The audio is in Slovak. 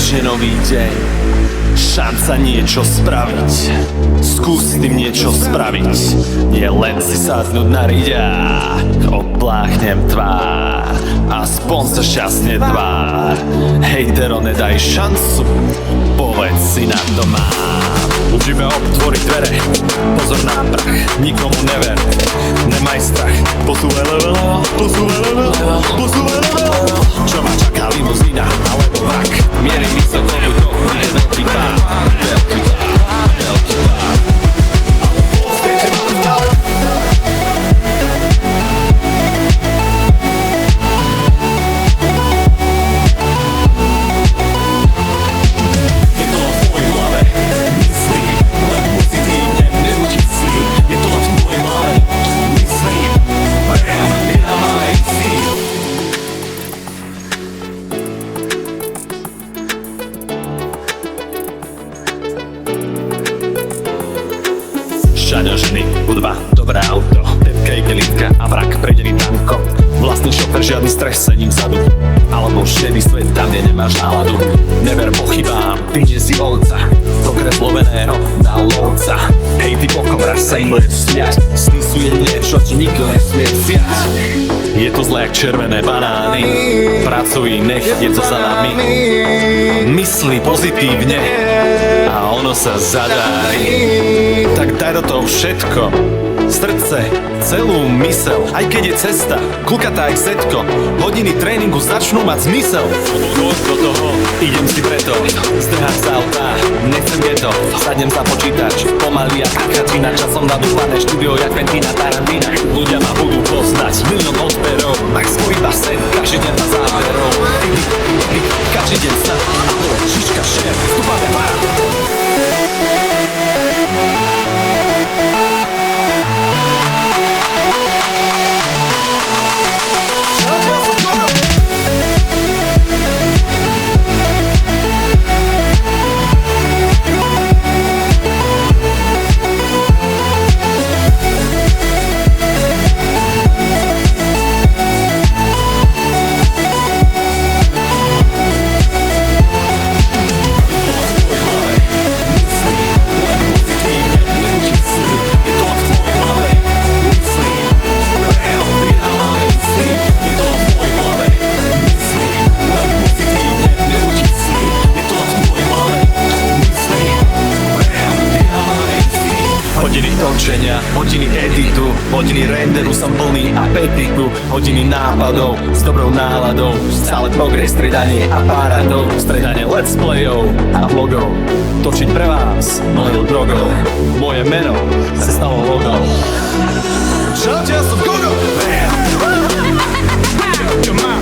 konečne nový deň, šanca niečo spraviť. Skús s tým niečo spraviť, nie len si sadnúť na riďa. Opláchnem tvár, aspoň sa šťastne tvár. Hejtero, nedaj šancu, povedz si na to mám. Učíme otvoriť dvere, pozor na prach, nikomu never, nemaj strach. Posúvaj level, posúvaj level, posúvaj level. Čo ma čaká, limuzína alebo vrak? Mierí mi sa do ľudov, je veľký pár, veľký pár, veľký pár. Šaňožiny, hudba, dobré auto, tetka, igelitka a vrak prejdený tankom. Vlastný šofer, žiadny stres, sedím vzadu, alebo šedý svet tam, kde nemáš náladu. Never pochybám, ty nie si ovca, to kresloveného dal lovca. Hej, ty bokom raz sa im budeš smiať, sny sú jedine, čo ti nikto nesmie vziať. Je to zlé jak červené banány, pracuj, nech je to za nami. Myslí pozitívne a ono sa zadarí. Tak daj do toho všetko, srdce, celú mysel. Aj keď je cesta, klukatá aj setko, hodiny tréningu začnú mať zmysel. Do toho, idem si preto, zdrhám sa auta, nechcem geto. Sadnem za počítač, pomaly jak Katrina, časom nadúpané štúdio jak Quentina Tarantina. Ľudia ma budú poznať, milión odberov, tak skôr iba sen, každý deň na záberov. Každý deň snad, šiška šéf, stúpame para. Hodiny točenia, hodiny editu, hodiny renderu, som plný apetitu. Hodiny nápadov, s dobrou náladou, stále progres, stredanie aparátov, stredanie let's playov a vlogov. Točiť pre vás, mojou drogou, moje meno sa stalo logou. Shout out to Google! Come on,